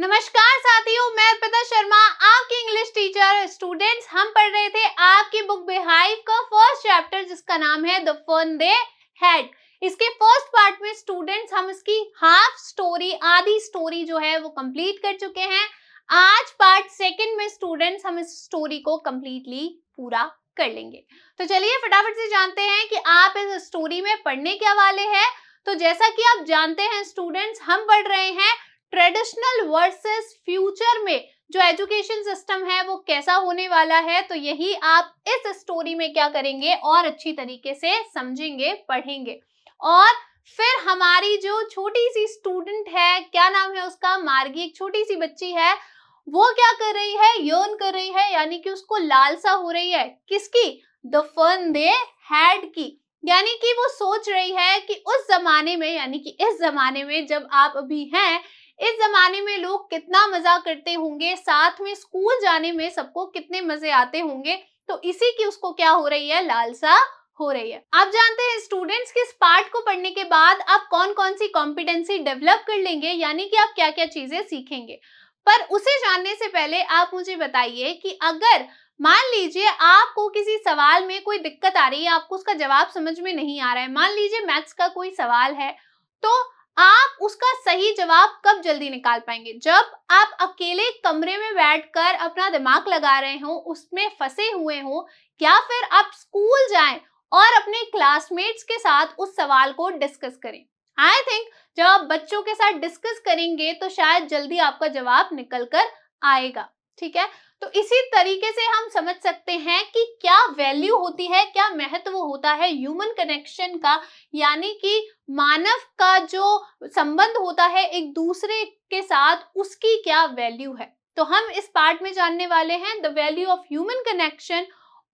नमस्कार साथियों, मैं अर्पिता शर्मा आपकी इंग्लिश टीचर। स्टूडेंट्स, हम पढ़ रहे थे आपकी बुक बेहाइव का फर्स्ट चैप्टर जिसका नाम है द फन दे हैड। इसके फर्स्ट पार्ट में स्टूडेंट्स हम इसकी हाफ स्टोरी, आधी स्टोरी जो है वो कंप्लीट कर चुके हैं। आज पार्ट सेकंड में स्टूडेंट्स हम इस स्टोरी को कंप्लीटली पूरा कर लेंगे। तो चलिए फटाफट से जानते हैं कि आप इस स्टोरी में पढ़ने क्या वाले हैं। तो जैसा कि आप जानते हैं स्टूडेंट्स, हम पढ़ रहे हैं ट्रेडिशनल वर्सेस फ्यूचर में जो एजुकेशन सिस्टम है वो कैसा होने वाला है। तो यही आप इस स्टोरी में क्या करेंगे और अच्छी तरीके से समझेंगे, पढ़ेंगे। और फिर हमारी जो छोटी सी स्टूडेंट है, क्या नाम है उसका, मार्गी, एक छोटी सी बच्ची है, वो क्या कर रही है, यर्न कर रही है, यानी कि उसको लालसा हो रही है किसकी, द फन दे हैड की। यानी कि वो सोच रही है कि उस जमाने में, यानी कि इस जमाने में जब आप अभी हैं, इस जमाने में लोग कितना मजा करते होंगे, साथ में स्कूल जाने में सबको कितने मजे आते होंगे। तो इसी की उसको क्या हो रही है, लालसा हो रही है। आप जानते हैं स्टूडेंट्स कि इस पार्ट को पढ़ने के बाद आप कौन कौन सी कॉम्पिटेंसी डेवलप कर लेंगे, यानी कि आप क्या क्या चीजें सीखेंगे। पर उसे जानने से पहले आप मुझे बताइए कि अगर मान लीजिए आपको किसी सवाल में कोई दिक्कत आ रही है, आपको उसका जवाब समझ में नहीं आ रहा है, मान लीजिए मैथ्स का कोई सवाल है, तो आप उसका सही जवाब कब जल्दी निकाल पाएंगे, जब आप अकेले कमरे में बैठकर अपना दिमाग लगा रहे हो, उसमें फंसे हुए हो, या फिर आप स्कूल जाएं और अपने क्लासमेट्स के साथ उस सवाल को डिस्कस करें। आई थिंक जब आप बच्चों के साथ डिस्कस करेंगे तो शायद जल्दी आपका जवाब निकल कर आएगा। ठीक है, तो इसी तरीके से हम समझ सकते हैं कि क्या वैल्यू होती है, क्या महत्व होता है ह्यूमन कनेक्शन का, यानी कि मानव का जो संबंध होता है एक दूसरे के साथ, उसकी क्या वैल्यू है। तो हम इस पार्ट में जानने वाले हैं the value of human connection,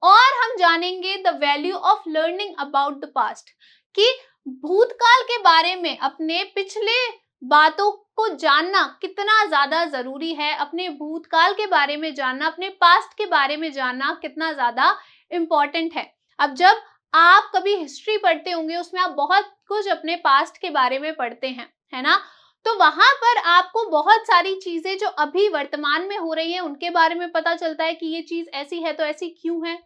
और हम जानेंगे the value of learning about the past, कि भूतकाल के बारे में, अपने पिछले बातों को जानना कितना ज्यादा जरूरी है, अपने भूतकाल के बारे में जानना, अपने पास्ट के बारे में जानना कितना ज्यादा इम्पोर्टेंट है। अब जब आप कभी हिस्ट्री पढ़ते होंगे, उसमें आप बहुत कुछ अपने पास्ट के बारे में पढ़ते हैं, है ना। तो वहां पर आपको बहुत सारी चीजें जो अभी वर्तमान में हो रही है उनके बारे में पता चलता है कि ये चीज ऐसी है तो ऐसी क्यों है।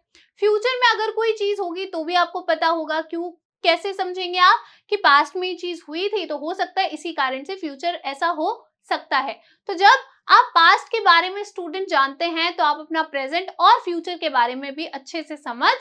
फ्यूचर में अगर कोई चीज होगी तो भी आपको पता होगा क्यों। कैसे समझेंगे आप कि पास्ट में ये चीज हुई थी तो हो सकता है इसी कारण से फ्यूचर ऐसा हो सकता है। तो जब आप पास्ट के बारे में स्टूडेंट जानते हैं तो आप अपना प्रेजेंट और फ्यूचर के बारे में भी अच्छे से समझ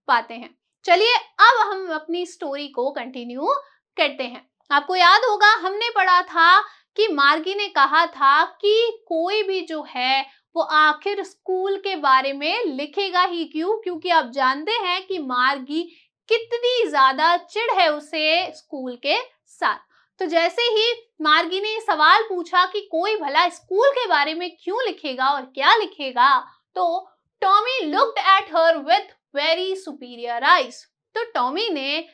पाते हैं। चलिए अब हम अपनी स्टोरी को कंटिन्यू करते हैं। आपको याद होगा हमने पढ़ा था कि मार्गी ने कहा था कि कोई भी जो है वो आखिर स्कूल के बारे में लिखेगा ही क्यों, क्योंकि आप जानते हैं कि मार्गी कितनी ज्यादा चिढ़ है उसे स्कूल के साथ। तो जैसे ही मार्गी ने सवाल पूछा कि कोई भला स्कूल के बारे में क्यों लिखेगा और क्या लिखेगा, तो Tommy looked at her with very superior eyes. तो टॉमी ने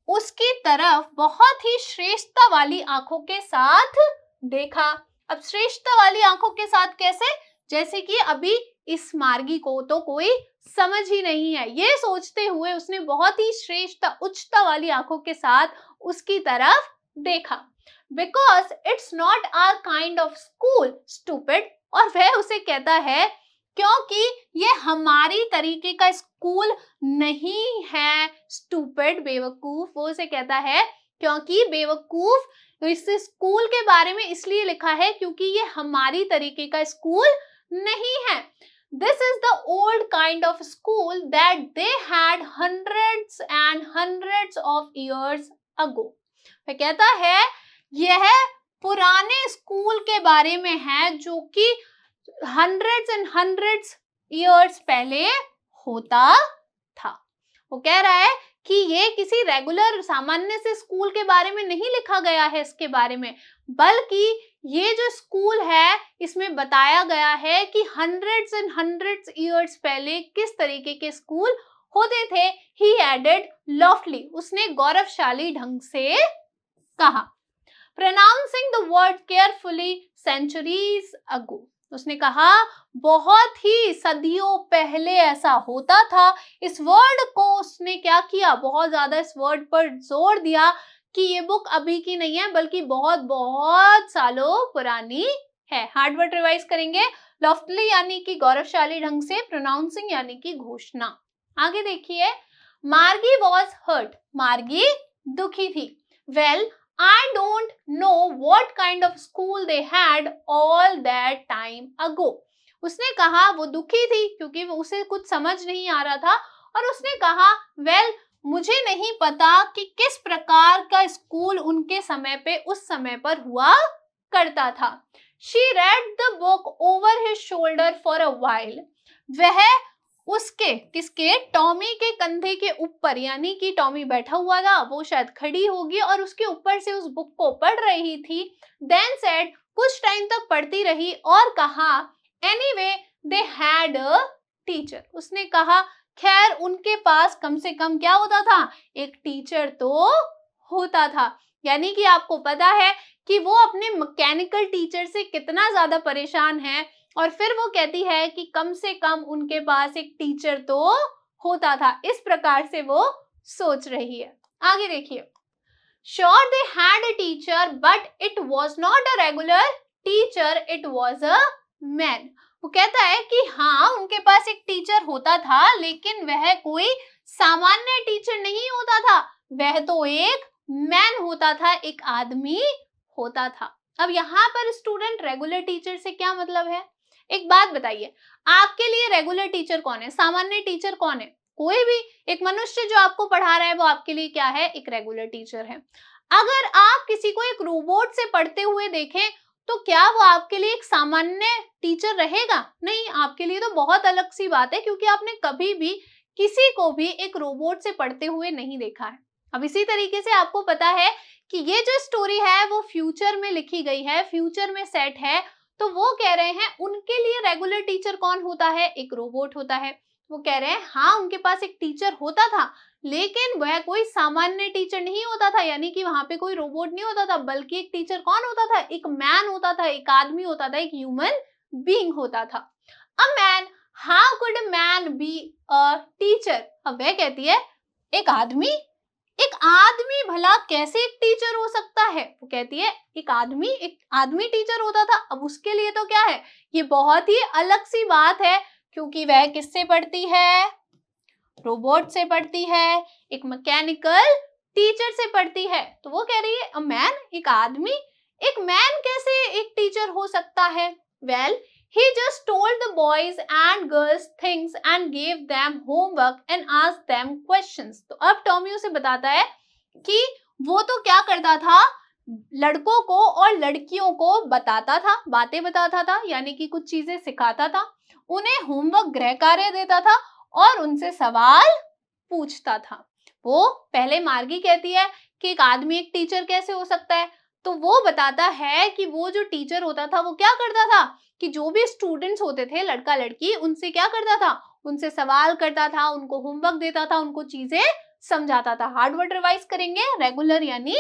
उसकी तरफ बहुत ही श्रेष्ठता वाली आंखों के साथ देखा। अब श्रेष्ठता वाली आंखों के साथ कैसे, जैसे कि अभी इस मार्गी को तो कोई समझ ही नहीं है, ये सोचते हुए उसने बहुत ही श्रेष्ठता, उच्चता वाली आंखों के साथ उसकी तरफ देखा। Because it's not our kind of school stupid, और वह उसे कहता है क्योंकि ये हमारी तरीके का स्कूल नहीं है, स्टूपिड, बेवकूफ। वो उसे कहता है क्योंकि बेवकूफ, इस स्कूल के बारे में इसलिए लिखा है क्योंकि ये हमारी तरीके का स्कूल नहीं है। This is the old kind of school that they had hundreds and hundreds of years ago. वह कहता है यह पुराने स्कूल के बारे में है जो कि हंड्रेड्स एंड हंड्रेड्स ईयर्स पहले होता था। वो कह रहा है कि ये किसी रेगुलर सामान्य से स्कूल के बारे में नहीं लिखा गया है इसके बारे में, बल्कि ये जो स्कूल है इसमें बताया गया है कि हंड्रेड्स एंड हंड्रेड्स ईयर्स पहले किस तरीके के स्कूल होते थे। ही एडेड लॉफ्टली, उसने गौरवशाली ढंग से कहा। Pronouncing the word carefully centuries ago, उसने कहा बहुत ही सदियों पहले ऐसा होता था। इस वर्ड को उसने क्या किया, बहुत ज्यादा इस वर्ड पर जोर दिया कि ये बुक अभी की नहीं है बल्कि बहुत बहुत सालों पुरानी है। हार्ड वर्ड रिवाइज करेंगे, लॉफ्टली यानी कि गौरवशाली ढंग से, प्रोनाउंसिंग यानी कि घोषणा। आगे देखिए, मार्गी वॉज हर्ट, मार्गी दुखी थी। Well I don't know what kind of school they had all that time ago. उसने कहा वो दुखी थी क्योंकि उसे कुछ समझ नहीं आ रहा था, और उसने कहा वेल मुझे नहीं पता कि किस प्रकार का स्कूल उनके समय पे उस समय पर हुआ करता था। She read the book over his shoulder for a while. वह उसके किसके, टॉमी के कंधे के ऊपर, यानी कि टॉमी बैठा हुआ था, वो शायद खड़ी होगी और उसके ऊपर से उस बुक को पढ़ रही थी। Then said, कुछ टाइम तक पढ़ती रही और कहा anyway they had a teacher. उसने कहा खैर उनके पास कम से कम क्या होता था, एक टीचर तो होता था। यानी कि आपको पता है कि वो अपने मैकेनिकल टीचर से कितना ज्यादा परेशान है, और फिर वो कहती है कि कम से कम उनके पास एक टीचर तो होता था। इस प्रकार से वो सोच रही है। आगे देखिए, Sure they had a teacher but it was not a regular teacher, it was a man. वो कहता है कि हाँ उनके पास एक टीचर होता था, लेकिन वह कोई सामान्य टीचर नहीं होता था, वह तो एक मैन होता था, एक आदमी होता था। अब यहाँ पर स्टूडेंट रेगुलर टीचर से क्या मतलब है? एक बात बताइए, आपके लिए रेगुलर टीचर कौन है, सामान्य टीचर कौन है? कोई भी एक मनुष्य जो आपको पढ़ा रहा है वो आपके लिए क्या है, एक रेगुलर टीचर है। अगर आप किसी को एक रोबोट से पढ़ते हुए देखें तो क्या वो आपके लिए एक सामान्य टीचर रहेगा? नहीं, आपके लिए तो बहुत अलग सी बात है, क्योंकि आपने कभी भी किसी को भी एक रोबोट से पढ़ते हुए नहीं देखा है। अब इसी तरीके से आपको पता है कि ये जो स्टोरी है वो फ्यूचर में लिखी गई है, फ्यूचर में सेट है, तो वो कह रहे हैं उनके लिए रेगुलर टीचर कौन होता है, एक रोबोट होता है। वो कह रहे हैं हाँ उनके पास एक टीचर होता था, लेकिन वह कोई सामान्य टीचर नहीं होता था, यानी कि वहां पे कोई रोबोट नहीं होता था, बल्कि एक टीचर कौन होता था, एक मैन होता था, एक आदमी होता था, एक ह्यूमन बीइंग होता था। A man, how could a man be a teacher? अब वह कहती है एक आदमी भला कैसे एक टीचर हो सकता है? वो कहती है एक आदमी टीचर होता था। अब उसके लिए तो क्या है, ये बहुत ही अलग सी बात है, क्योंकि वह किससे पढ़ती है, रोबोट से पढ़ती है, एक मैकेनिकल टीचर से पढ़ती है। तो वो कह रही है अ मैन, एक मैन कैसे एक टीचर हो सकता है? Well he just told the boys and girls things and gave them homework and asked them questions. तो अब टॉमी उसे बताता है कि वो तो क्या करता था, लड़कों को और लड़कियों को बताता था, बातें बताता था, यानी कि कुछ चीजें सिखाता था, उन्हें होमवर्क गृह कार्य देता था और उनसे सवाल पूछता था। वो पहले मार्गी कहती है कि एक आदमी एक टीचर कैसे हो सकता है, तो वो बताता है कि वो जो टीचर होता था वो क्या करता था कि जो भी स्टूडेंट्स होते थे, लड़का लड़की, उनसे क्या करता था, उनसे सवाल करता था, उनको होमवर्क देता था, उनको चीजें समझाता था। हार्ड वर्ड रिवाइज करेंगे, रेगुलर यानी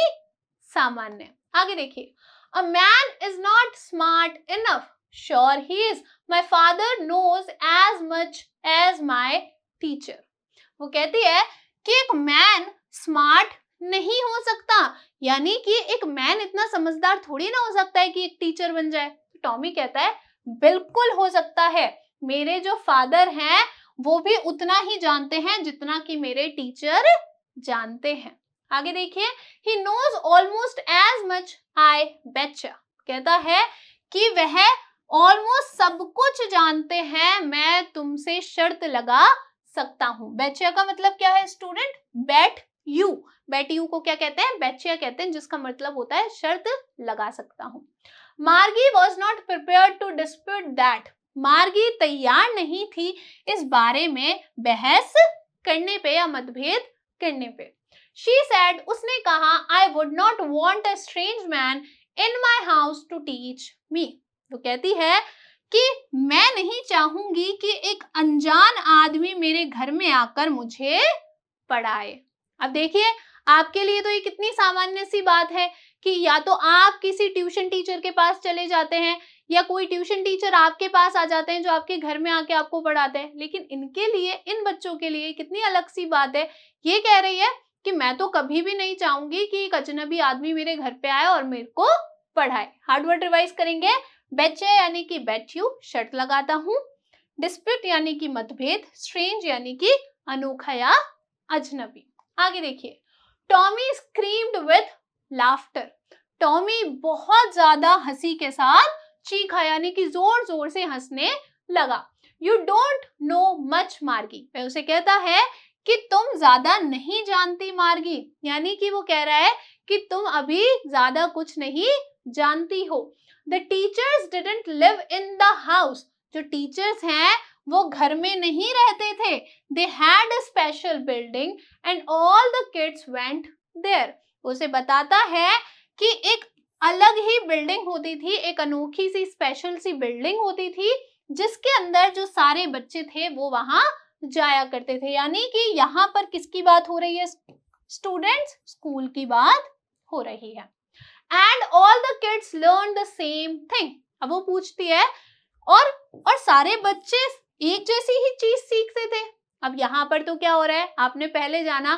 सामान्य। आगे देखिए, a man is not smart enough, sure he is, my father knows as much as my teacher. वो कहती है कि एक मैन स्मार्ट नहीं हो सकता, यानी कि एक मैन इतना समझदार थोड़ी ना हो सकता है कि एक टीचर बन जाए। तो टॉमी कहता है बिल्कुल हो सकता है, मेरे जो फादर हैं वो भी उतना ही जानते हैं जितना कि मेरे टीचर जानते हैं। आगे देखिए, he knows almost as much, I betcha। कहता है कि वह ऑलमोस्ट सब कुछ जानते हैं, मैं तुमसे शर्त लगा सकता हूँ। बेचिया का मतलब क्या है स्टूडेंट, बेट यू को क्या कहते हैं, बेचिया कहते हैं, जिसका मतलब होता है शर्त लगा सकता हूँ। Margie was not prepared to dispute that, Margie तैयार नहीं थी इस बारे में बहस करने पे या मतभेद करने पे। She said, उसने कहा, I would not want a strange man in my house to teach me। वो कहती है कि मैं नहीं चाहूंगी कि एक अनजान आदमी मेरे घर में आकर मुझे पढ़ाए। अब देखिए, आपके लिए तो ये कितनी सामान्य सी बात है कि या तो आप किसी ट्यूशन टीचर के पास चले जाते हैं या कोई ट्यूशन टीचर आपके पास आ जाते हैं जो आपके घर में आके आपको पढ़ाते हैं, लेकिन इनके लिए, इन बच्चों के लिए कितनी अलग सी बात है। ये कह रही है कि मैं तो कभी भी नहीं चाहूंगी कि एक अजनबी आदमी मेरे घर पे आए और मेरे को पढ़ाए। हार्ड वर्ड रिवाइज करेंगे, बेचे यानी कि बेट यू, शर्त लगाता हूँ। डिस्प्यूट यानी कि मतभेद, स्ट्रेंज यानी कि अनोखा या अजनबी। आगे देखिए, Tommy screamed with laughter. Tommy बहुत ज्यादा हंसी के साथ चीखा यानी कि जोर जोर से हंसने लगा। यू डोंट नो मच मार्गी, वह उसे कहता है कि तुम ज्यादा नहीं जानती मार्गी, यानी कि वो कह रहा है कि तुम अभी ज्यादा कुछ नहीं जानती हो। The teachers didn't live in the house, जो टीचर्स हैं वो घर में नहीं रहते थे। They had a special building and all the kids went there. उसे बताता है कि एक अलग ही बिल्डिंग होती थी, एक अनोखी सी स्पेशल सी बिल्डिंग होती थी जिसके अंदर जो सारे बच्चे थे वो वहां जाया करते थे। यानी कि यहाँ पर किसकी बात हो रही है स्टूडेंट्स? स्कूल की बात हो रही है। And all the kids learn the same thing. अब वो पूछती है और सारे बच्चे एक जैसी ही चीज सीखते थे। अब यहाँ पर तो क्या हो रहा है, आपने पहले जाना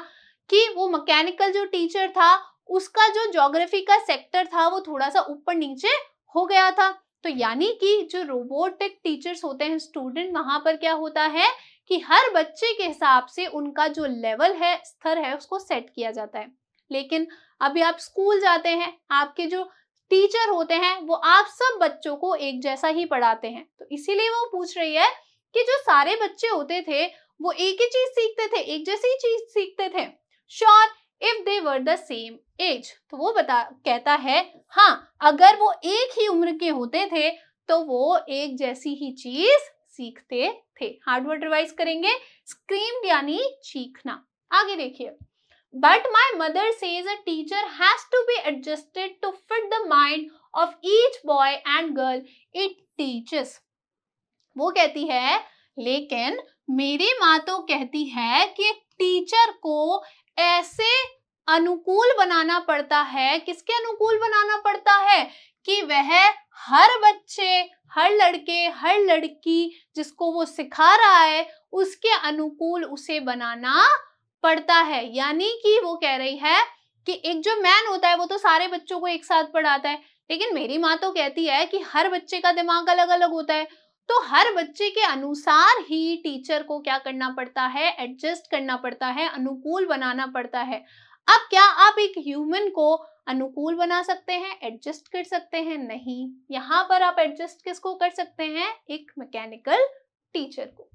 कि वो मैकेनिकल जो टीचर था उसका जो ज्योग्राफी का सेक्टर था वो थोड़ा सा ऊपर नीचे हो गया था। तो यानी कि जो रोबोटिक टीचर्स होते हैं स्टूडेंट, वहां पर क्या होता है कि हर बच्चे के हिसाब से उनका जो लेवल है, स्तर है, उसको सेट किया जाता है। लेकिन अभी आप स्कूल जाते हैं, आपके जो टीचर होते हैं वो आप सब बच्चों को एक जैसा ही पढ़ाते हैं। तो इसीलिए वो पूछ रही है कि जो सारे बच्चे होते थे वो एक ही चीज सीखते थे, एक जैसी ही चीज सीखते थे। Sure if they were the same age, तो वो कहता है हाँ, अगर वो एक ही उम्र के होते थे तो वो एक जैसी ही चीज सीखते थे। हार्ड वर्ड रिवाइज करेंगे। स्क्रीम्ड यानी चीखना। आगे देखिए, but my mother says a teacher has to be adjusted to fit the mind of each boy and girl it teaches। वो कहती है लेकिन मेरी माँ तो कहती है कि एक टीचर को ऐसे अनुकूल बनाना पड़ता है। किसके अनुकूल बनाना पड़ता है? कि वह हर बच्चे, हर लड़के, हर लड़की जिसको वो सिखा रहा है उसके अनुकूल उसे बनाना पड़ता है। यानी कि वो कह रही है कि एक जो मैन होता है वो तो सारे बच्चों को एक साथ पढ़ाता है, लेकिन मेरी माँ तो कहती है कि हर बच्चे का दिमाग अलग अलग होता है, तो हर बच्चे के अनुसार ही टीचर को क्या करना पड़ता है? एडजस्ट करना पड़ता है, अनुकूल बनाना पड़ता है। अब क्या आप एक ह्यूमन को अनुकूल बना सकते हैं, एडजस्ट कर सकते हैं? नहीं। यहाँ पर आप एडजस्ट किसको कर सकते हैं? एक मैकेनिकल टीचर को।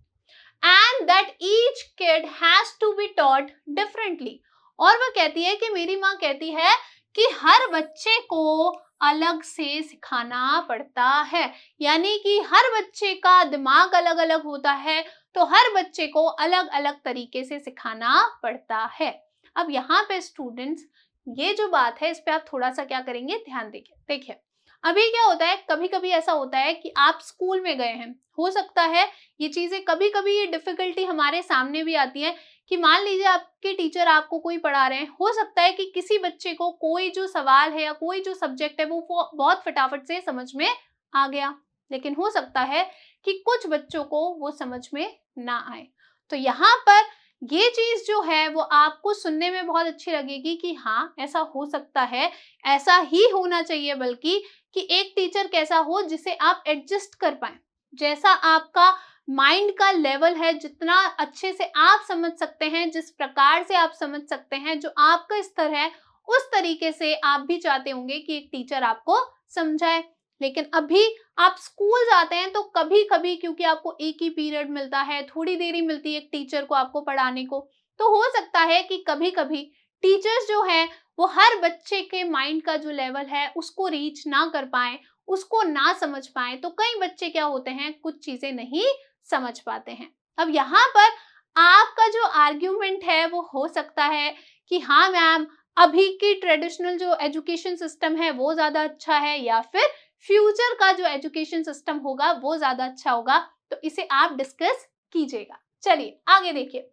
And that each kid has to be taught differently. और वह कहती है कि मेरी माँ कहती है कि हर बच्चे को अलग से सिखाना पड़ता है। यानी कि हर बच्चे का दिमाग अलग अलग होता है, तो हर बच्चे को अलग अलग तरीके से सिखाना पड़ता है। अब यहाँ पे स्टूडेंट्स, ये जो बात है इस पे आप थोड़ा सा क्या करेंगे, ध्यान देंगे। देखिए, अभी क्या होता है, कभी कभी ऐसा होता है कि आप स्कूल में गए हैं, हो सकता है ये चीजें कभी कभी ये डिफिकल्टी हमारे सामने भी आती है कि मान लीजिए आपके टीचर आपको कोई पढ़ा रहे हैं, हो सकता है कि किसी बच्चे को कोई जो सवाल है या कोई जो सब्जेक्ट है वो बहुत फटाफट से समझ में आ गया, लेकिन हो सकता है कि कुछ बच्चों को वो समझ में ना आए। तो यहाँ पर ये चीज जो है वो आपको सुनने में बहुत अच्छी लगेगी कि हाँ, ऐसा हो सकता है, ऐसा ही होना चाहिए, बल्कि कि एक टीचर कैसा हो जिसे आप एडजस्ट कर पाए, जैसा आपका माइंड का लेवल है, जितना अच्छे से आप समझ सकते हैं, जिस प्रकार से आप समझ सकते हैं, जो आपका स्तर है, उस तरीके से आप भी चाहते होंगे कि एक टीचर आपको समझाए। लेकिन अभी आप स्कूल जाते हैं तो कभी कभी, क्योंकि आपको एक ही पीरियड मिलता है, थोड़ी देरी मिलती है एक टीचर को आपको पढ़ाने को, तो हो सकता है कि कभी कभी टीचर्स जो है वो हर बच्चे के माइंड का जो लेवल है उसको रीच ना कर पाए, उसको ना समझ पाए। तो कई बच्चे क्या होते हैं, कुछ चीजें नहीं समझ पाते हैं। अब यहाँ पर आपका जो आर्ग्यूमेंट है वो हो सकता है कि हाँ मैम, अभी की ट्रेडिशनल जो एजुकेशन सिस्टम है वो ज्यादा अच्छा है, या फिर फ्यूचर का जो एजुकेशन सिस्टम होगा वो ज्यादा अच्छा होगा। तो इसे आप डिस्कस कीजिएगा। चलिए आगे देखिए,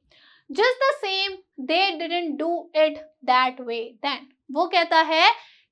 just the same they didn't do it that way then. वो कहता है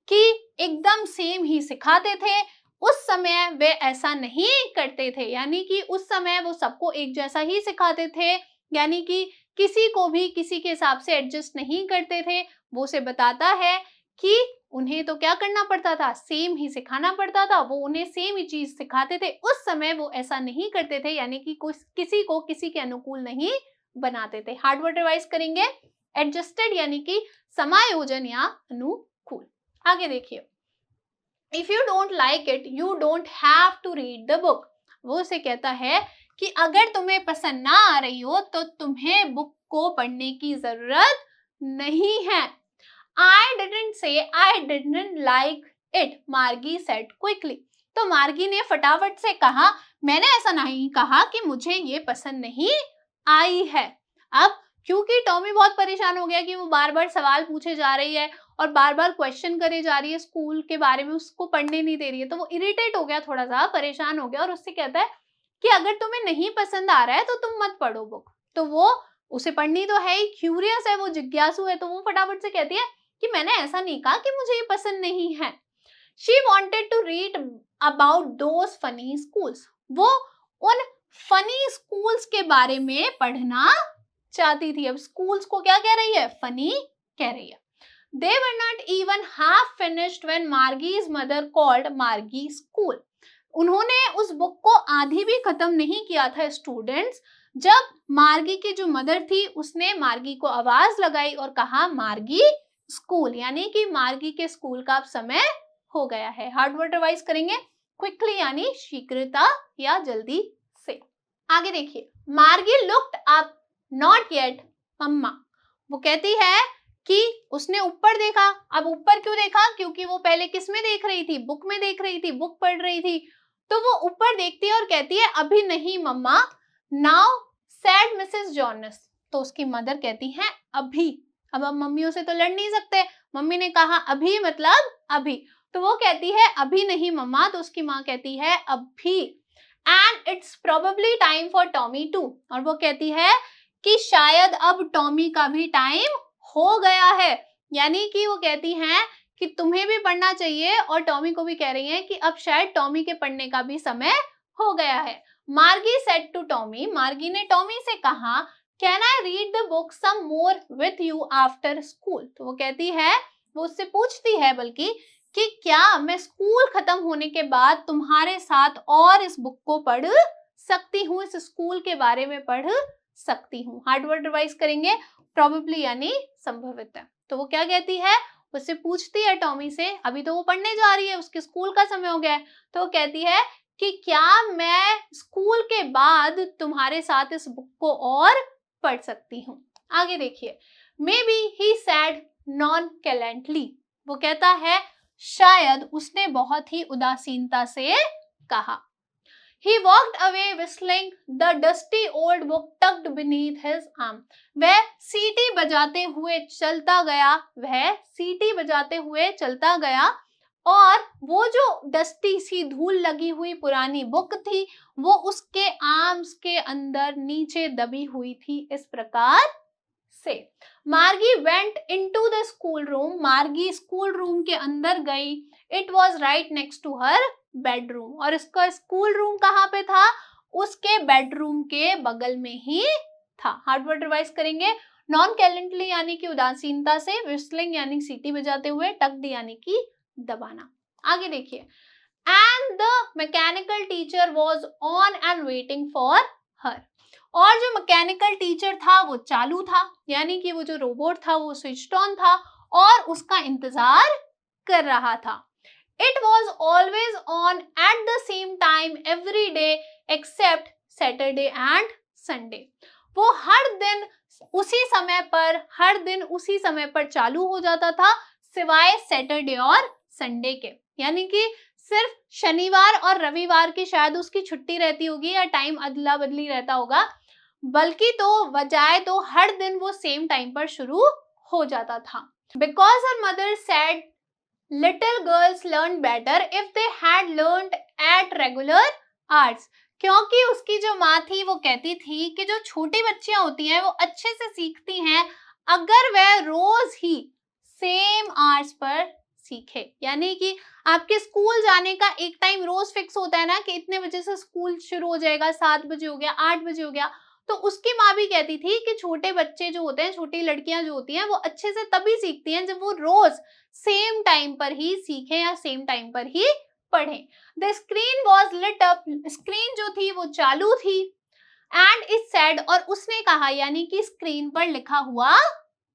कि एकदम सेम ही सिखाते थे, उस समय वे ऐसा नहीं करते थे। यानी कि उस समय वो सबको एक जैसा ही सिखाते थे, यानी कि किसी को भी किसी के हिसाब से एडजस्ट नहीं करते थे। वो उसे बताता है कि उन्हें तो क्या करना पड़ता था, सेम ही सिखाना पड़ता था, वो उन्हें सेम ही चीज सिखाते थे। उस समय वो ऐसा नहीं करते थे, यानी कि किसी को किसी के अनुकूल नहीं बनाते थे। हार्ड वर्ड रिवाइज करेंगे, एडजस्टेड यानी कि समायोजन या अनुकूल। आगे देखिए, if you don't like it you don't have to read the book. वो उसे कहता है कि अगर तुम्हें पसंद ना आ रही हो तो तुम्हें बुक को पढ़ने की जरूरत नहीं है। I didn't say I didn't like it, मार्गी said quickly। तो मार्गी ने फटाफट से कहा, मैंने ऐसा नहीं कहा कि मुझे ये पसंद नहीं आई है। अब क्योंकि टॉमी बहुत परेशान हो गया कि वो बार बार सवाल पूछे जा रही है और बार बार क्वेश्चन करे जा रही है स्कूल के बारे में, उसको पढ़ने नहीं दे रही है, तो वो इरिटेट हो गया, थोड़ा सा परेशान हो गया और उससे कहता है कि अगर तुम्हें नहीं पसंद आ रहा है तो तुम मत पढ़ो बुक। तो वो उसे पढ़नी तो है ही, क्यूरियस है, वो जिज्ञासु है, तो वो फटाफट से कहती है कि मैंने ऐसा नहीं कहा कि मुझे ये पसंद नहीं है। She wanted to read about those funny schools। वो उन फनी स्कूल्स के बारे में पढ़ना चाहती थी। अब स्कूल्स को क्या कह रही है, फनी कह रही है। They were not even half finished when Margie's mother called Margie school। उन्होंने उस बुक को आधी भी खत्म नहीं किया था स्टूडेंट्स, जब मार्गी की जो मदर थी उसने मार्गी को आवाज लगाई और कहा मार्गी स्कूल, यानी कि मार्गी के स्कूल का अब समय हो गया है। हार्ड वर्ड रिवाइज करेंगे, क्विकली यानी शीघ्रता या जल्दी से। आगे देखिए, मार्गी लुक्ड अप, नॉट येट मम्मा। वो कहती है कि उसने ऊपर देखा। अब ऊपर क्यों देखा, क्योंकि वो पहले किस में देख रही थी, बुक में देख रही थी, बुक पढ़ रही थी। तो वो ऊपर देखती है और कहती है अभी नहीं मम्मा। Now said Mrs Jones. तो उसकी मदर कहती है अभी। अब हम मम्मियों से तो लड़ नहीं सकते, मम्मी ने कहा अभी मतलब अभी, तो वो कहती है अभी नहीं मम्मा, तो उसकी माँ कहती है अभी। And it's probably time for Tommy too. और वो कहती है कि शायद अब टॉमी का भी टाइम हो गया है, यानी कि वो कहती हैं कि तुम्हें भी पढ़ना चाहिए और टॉमी को भी कह रही हैं कि अब शायद टॉमी के पढ़ने का भी समय हो गया है। मार्गी सेड टू टॉमी, मार्गी ने टॉमी से कहा can I read the book some more with you after school. तो वो कहती है, वो उससे पूछती है बल्कि कि क्या मैं स्कूल खत्म होने के बाद तुम्हारे साथ और इस बुक को पढ़ सकती हूँ, इस स्कूल के बारे में पढ़ सकती हूँ। हार्ड वर्ड रिवाइज करेंगे, प्रोबेबली यानी संभवित है। तो वो क्या कहती है, उससे पूछती है टॉमी से, अभी तो वो पढ़ने जा रही है, उसके स्कूल का समय हो गया है, तो वो कहती है कि क्या मैं स्कूल के बाद तुम्हारे साथ इस बुक को और पढ़ सकती हूँ। आगे देखिए, मे बी ही सैड नॉनचैलेंटली। वो कहता है शायद, उसने बहुत ही उदासीनता से कहा। He walked away whistling, the dusty old book tucked beneath his arm। वह सीटी बजाते हुए चलता गया, वह सीटी बजाते हुए चलता गया और वो जो डस्टी सी धूल लगी हुई पुरानी बुक थी वो उसके आर्म्स के अंदर नीचे दबी हुई थी इस प्रकार से। Margie went into the school room. Margie school room के अंदर गई। It was right next to her bedroom. और इसका स्कूल रूम कहाँ पे था, उसके बेडरूम के बगल में ही था। हार्ड वर्ड रिवाइज करेंगे, नॉन कैलेंटली यानी कि उदासीनता से, विस्लिंग यानी सीटी बजाते हुए, टक्ड यानी कि दबाना। आगे देखिए, and the mechanical teacher was on and waiting for her. और जो मैकेनिकल टीचर था वो चालू था, यानी कि वो जो रोबोट था वो स्विच्ड ऑन था और उसका इंतजार कर रहा था। It was always on at the same time every day except Saturday and Sunday। वो हर दिन उसी समय पर, हर दिन उसी समय पर चालू हो जाता था सिवाय सैटरडे और संडे के, यानी कि सिर्फ शनिवार और रविवार की शायद उसकी छुट्टी रहती होगी या टाइम अदला बदली रहता होगा, बल्कि तो बजाय तो हर दिन वो सेम टाइम पर शुरू हो जाता था। Because her mother said little girls learn better if they had learned at regular hours। क्योंकि उसकी जो माँ थी वो कहती थी कि जो छोटी बच्चियां होती हैं वो अच्छे से सीखती हैं अगर वह रोज ही सेम आवर्स पर सीखे। यानी कि आपके स्कूल जाने का एक टाइम रोज फिक्स होता है ना कि इतने बजे से स्कूल शुरू हो जाएगा, 7 बजे हो गया, 8 बजे हो गया, तो उसकी माँ भी कहती थी कि छोटे बच्चे जो होते हैं, छोटी लड़कियां जो होती हैं, वो अच्छे से तभी सीखती हैं जब वो रोज सेम टाइम पर ही सीखें या सेम टाइम पर ही पढ़ें। The screen was lit up, screen जो थी वो चालू थी, एंड इट सेड, और उसने कहा यानी कि स्क्रीन पर लिखा हुआ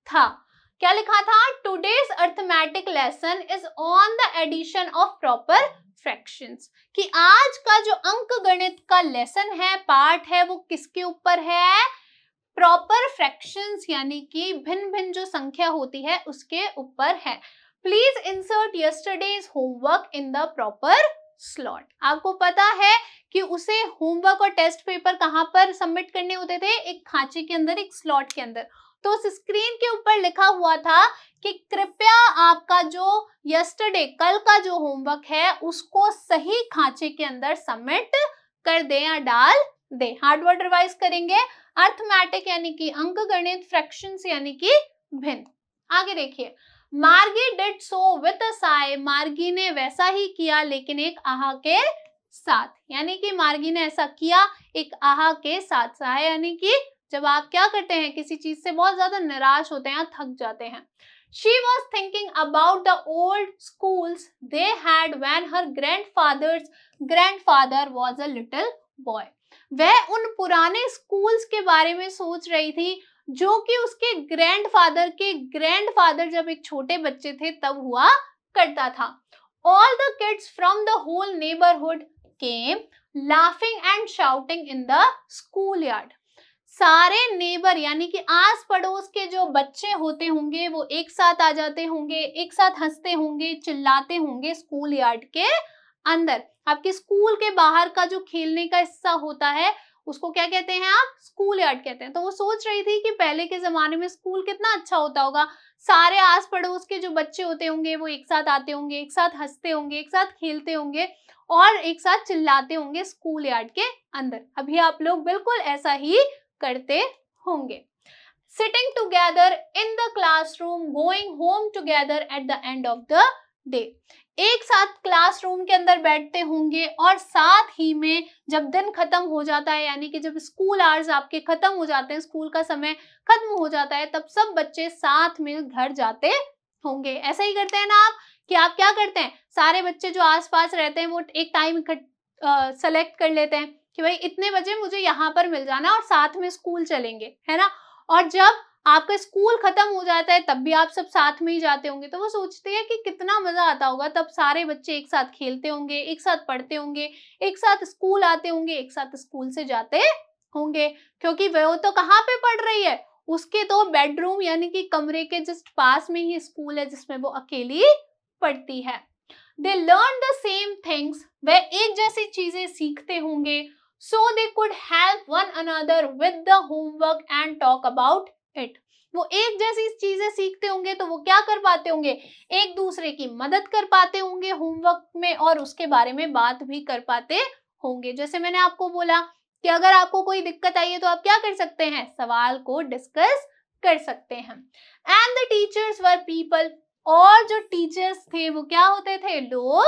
था, क्या लिखा था? Today's arithmetic lesson is on the addition of proper fractions, कि आज का जो अंक गणित का लेसन है, पार्ट है, वो किसके ऊपर है? प्रॉपर फ्रैक्शंस यानी कि भिन्न भिन्न जो संख्या होती है उसके ऊपर है। Please insert yesterday's homework in the proper slot. आपको पता है कि उसे होमवर्क और टेस्ट पेपर कहाँ पर सबमिट करने होते थे? एक खांचे के अंदर, एक स्लॉट के अंदर। तो उस स्क्रीन के ऊपर लिखा हुआ था कि कृपया आपका जो यस्टरडे, कल का जो होमवर्क है, उसको सही खांचे के अंदर सबमिट कर दें या डाल दें। हार्ड वर्ड रिवाइज करेंगे। अर्थमेटिक यानी कि अंक गणित, फ्रैक्शंस यानी कि भिन्न। आगे देखिए, मार्गी did so with a Sai, मार्गी ने वैसा ही किया लेकिन एक आहा के साथ, यानी कि मार्गी ने ऐसा किया एक आहा के साथ। साय यानी कि जब आप क्या करते हैं, किसी चीज से बहुत ज्यादा निराश होते हैं, थक जाते हैं। She was thinking about the old schools they had when her grandfather was a little boy. वह उन पुराने स्कूल्स के बारे में सोच रही थी जो कि उसके ग्रैंडफादर जब एक छोटे बच्चे थे तब हुआ करता था। All the kids from the whole neighborhood came laughing and shouting in the schoolyard. सारे नेबर यानी कि आस पड़ोस के जो बच्चे होते होंगे वो एक साथ आ जाते होंगे, एक साथ हंसते होंगे, चिल्लाते होंगे स्कूल यार्ड के अंदर। आपके स्कूल के बाहर का जो खेलने का हिस्सा होता है उसको क्या कहते हैं आप? स्कूल यार्ड कहते हैं। तो वो सोच रही थी कि पहले के जमाने में स्कूल कितना अच्छा होता होगा, सारे आस पड़ोस के जो बच्चे होते होंगे वो एक साथ आते होंगे, एक साथ हंसते होंगे, एक साथ खेलते होंगे और एक साथ चिल्लाते होंगे स्कूल यार्ड के अंदर। अभी आप लोग बिल्कुल ऐसा ही करते होंगे। Sitting together in the classroom, going home together at the end of the day. एक साथ क्लासरूम के अंदर बैठते होंगे और साथ ही में जब दिन खत्म हो जाता है, यानी कि जब स्कूल आवर्स आपके खत्म हो जाते हैं, स्कूल का समय खत्म हो जाता है, तब सब बच्चे साथ में घर जाते होंगे। ऐसा ही करते हैं ना आप, कि आप क्या करते हैं, सारे बच्चे जो आसपास रहते हैं वो एक टाइम सेलेक्ट कर लेते हैं कि भाई इतने बजे मुझे यहाँ पर मिल जाना और साथ में स्कूल चलेंगे, है ना। और जब आपका स्कूल खत्म हो जाता है तब भी आप सब साथ में ही जाते होंगे। तो वो सोचते हैं कि कितना मजा आता होगा, तब सारे बच्चे एक साथ खेलते होंगे, एक साथ पढ़ते होंगे, एक साथ स्कूल आते होंगे, एक साथ स्कूल से जाते होंगे। क्योंकि वो तो कहाँ पे पढ़ रही है, उसके तो बेडरूम यानी कि कमरे के जस्ट पास में ही स्कूल है जिसमें वो अकेली पढ़ती है। They learn the same things, वह एक जैसी चीजें सीखते होंगे, so they could help one another with the homework and talk about it. वो एक जैसी चीजें सीखते होंगे तो वो क्या कर पाते होंगे, एक दूसरे की मदद कर पाते होंगे होमवर्क में और उसके बारे में बात भी कर पाते होंगे। जैसे मैंने आपको बोला कि अगर आपको कोई दिक्कत आई है तो आप क्या कर सकते हैं, सवाल को डिस्कस कर सकते हैं। And the teachers were people, और जो टीचर्स थे वो क्या होते थे, लोग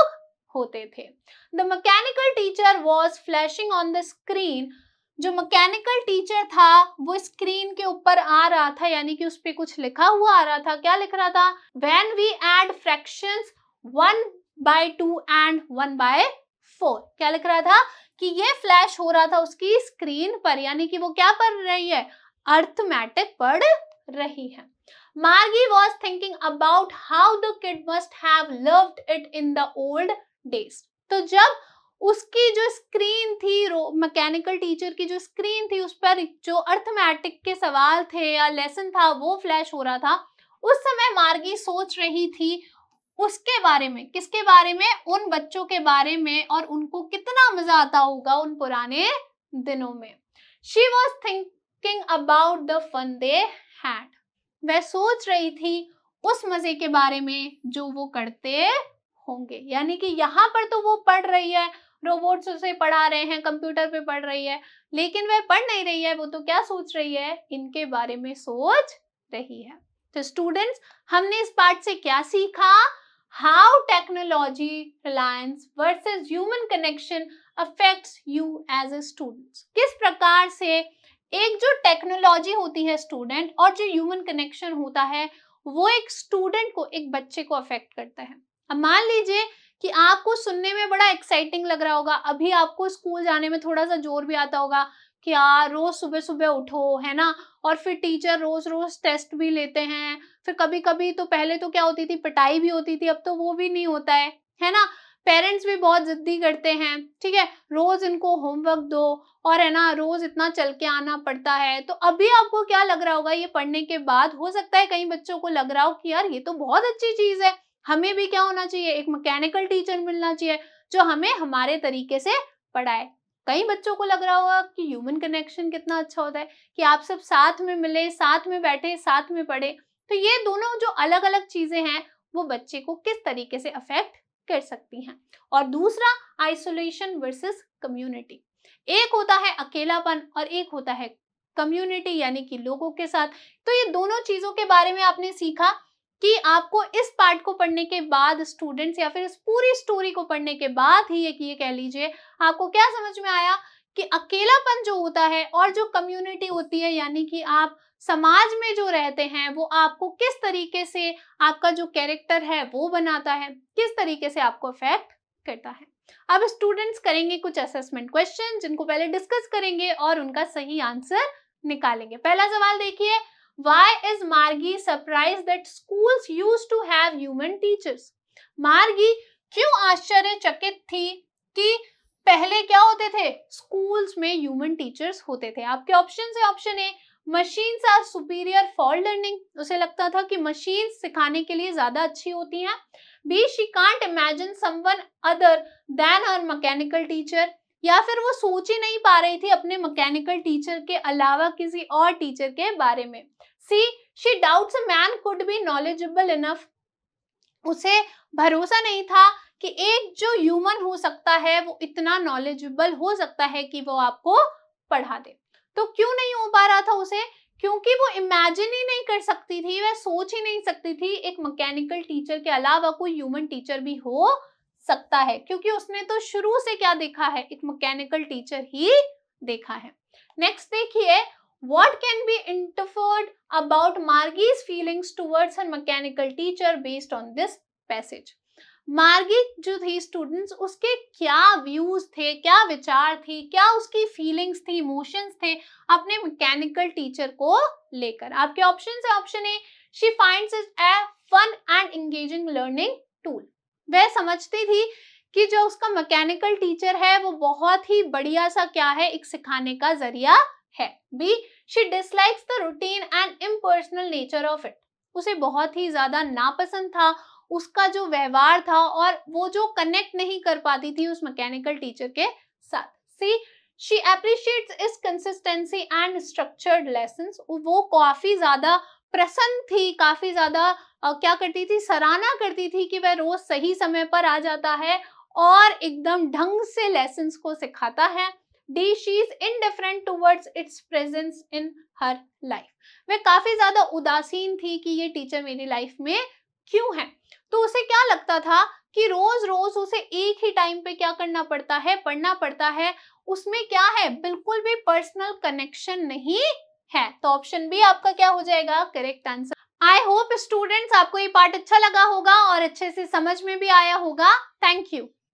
होते थे। The mechanical teacher was flashing on the screen, जो मैकेनिकल टीचर था वो स्क्रीन के ऊपर आ रहा था, यानी कि उस पे कुछ लिखा हुआ आ रहा था। क्या लिख रहा था, when we add fractions 1/2 and 1/4। क्या लिख रहा था कि ये फ्लैश हो रहा था उसकी स्क्रीन पर, यानी कि वो क्या पढ़ रही है, अर्थमेटिक पढ़ रही है। Margie was thinking about how the kid must have loved it in the old days. तो जब उसकी जो स्क्रीन थी, मैकेनिकल टीचर की जो स्क्रीन थी, उस पर जो अर्थमेटिक के सवाल थे या लेसन था वो फ्लैश हो रहा था, उस समय मार्गी सोच रही थी उसके बारे में। किसके बारे में, उन बच्चों के बारे में, और उनको कितना मजा आता होगा उन पुराने दिनों में। She was thinking about the fun they had. वह सोच रही थी उस मजे के बारे में जो वो करते होंगे, यानी कि यहाँ पर तो वो पढ़ रही है, रोबोट्स उसे पढ़ा रहे हैं, कंप्यूटर पे पढ़ रही है, लेकिन वह पढ़ नहीं रही है, वो तो क्या सोच रही है, इनके बारे में सोच रही है। तो स्टूडेंट्स, हमने इस पार्ट से क्या सीखा, how technology reliance versus human connection affects you as a student. किस प्रकार से एक जो टेक्नोलॉजी होती है स्टूडेंट और जो ह्यूमन कनेक्शन होता है वो एक स्टूडेंट को, एक बच्चे को अफेक्ट करता है। अब मान लीजिए कि आपको सुनने में बड़ा एक्साइटिंग लग रहा होगा, अभी आपको स्कूल जाने में थोड़ा सा जोर भी आता होगा कि यार रोज सुबह सुबह उठो, है ना, और फिर टीचर रोज रोज टेस्ट भी लेते हैं, फिर कभी कभी तो पहले तो क्या होती थी, पिटाई भी होती थी, अब तो वो भी नहीं होता है ना। पेरेंट्स भी बहुत जिद्दी करते हैं, ठीक है, रोज इनको होमवर्क दो, और है ना रोज इतना चल के आना पड़ता है। तो अभी आपको क्या लग रहा होगा, ये पढ़ने के बाद हो सकता है कई बच्चों को लग रहा हो कि यार ये तो बहुत अच्छी चीज है, हमें भी क्या होना चाहिए, एक मैकेनिकल टीचर मिलना चाहिए जो हमें हमारे तरीके से पढ़ाए। कई बच्चों को लग रहा होगा कि ह्यूमन कनेक्शन कितना अच्छा होता है, कि आप सब साथ में मिले, साथ में बैठे, साथ में पढ़े। तो ये दोनों जो अलग अलग चीजें हैं वो बच्चे को किस तरीके से अफेक्ट कर सकती हैं। और दूसरा, आइसोलेशन वर्सेस कम्युनिटी। एक होता है अकेलापन और एक होता है कम्युनिटी, यानी कि लोगों के साथ। तो ये दोनों चीजों के बारे में आपने सीखा कि आपको इस पार्ट को पढ़ने के बाद, स्टूडेंट्स या फिर इस पूरी स्टोरी को पढ़ने के बाद ही ये कह लीजिए, आपको क्या समझ में आया कि अकेलापन जो होता है और जो कम्युनिटी होती है, यानी कि आप समाज में जो रहते हैं, वो आपको किस तरीके से आपका जो कैरेक्टर है वो बनाता है, किस तरीके से आपको अफेक्ट करता है। अब स्टूडेंट्स करेंगे कुछ असेसमेंट क्वेश्चन, जिनको पहले डिस्कस करेंगे और उनका सही आंसर निकालेंगे। पहला सवाल देखिए, Why is Margi surprised that schools used to have human teachers? मार्गी क्यों आश्चर्यचकित थी कि पहले क्या होते थे, स्कूल्स में ह्यूमन टीचर्स होते थे। आपके ऑप्शन है, option A, machines are superior for learning, उसे लगता था कि मशीन सिखाने के लिए ज्यादा अच्छी होती हैं। B, she can't imagine someone other than her mechanical teacher, या फिर वो सोच ही नहीं पा रही थी अपने मैकेनिकल टीचर के अलावा किसी और टीचर के बारे में। See, she doubts a man could be knowledgeable enough, उसे भरोसा नहीं था कि एक जो ह्यूमन हो सकता है वो इतना नॉलेजेबल हो सकता है कि वो आपको पढ़ा दे। तो क्यों नहीं हो पा रहा था उसे, क्योंकि वो इमेजिन ही नहीं कर सकती थी, वह सोच ही नहीं सकती थी एक मैकेनिकल टीचर के अलावा कोई ह्यूमन टीचर भी हो सकता है, क्योंकि उसने तो शुरू से क्या देखा है, एक मैकेनिकल टीचर ही देखा है। नेक्स्ट देखिए, what can be inferred about Margie's feelings towards her mechanical teacher based on this passage? मार्गी जो थी स्टूडेंट्स, उसके क्या व्यूज थे, क्या विचार थी, क्या उसकी फीलिंग्स थी, इमोशंस थे अपने मैकेनिकल टीचर को लेकर। आपके ऑप्शन है, option A, she finds it a fun and engaging learning tool, वह समझती थी कि जो उसका मैकेनिकल टीचर है वो बहुत ही बढ़िया सा क्या है, एक सिखाने का जरिया है। B, she dislikes the routine and impersonal nature of it, उसे बहुत ही ज्यादा नापसंद था उसका जो व्यवहार था और वो जो कनेक्ट नहीं कर पाती थी उस मैकेनिकल टीचर के साथ। सी, शी एप्रिशिएट्स इस कंसिस्टेंसी एंड स्ट्रक्चर्ड लेसन्स, वो काफी ज्यादा प्रसन्न थी, काफी ज्यादा क्या करती थी, सराहना करती थी कि वह रोज सही समय पर आ जाता है और एकदम ढंग से लेसन्स को सिखाता है। D, she is indifferent towards its presence in her life, वह काफी ज्यादा उदासीन थी कि ये टीचर मेरी लाइफ में क्यों है। तो उसे क्या लगता था कि रोज रोज उसे एक ही टाइम पे क्या करना पड़ता है, पढ़ना पड़ता है, उसमें क्या है, बिल्कुल भी पर्सनल कनेक्शन नहीं है। तो ऑप्शन बी आपका क्या हो जाएगा, correct answer. I hope students आपको ये पार्ट अच्छा लगा होगा और अच्छे से समझ में भी आया होगा। Thank you.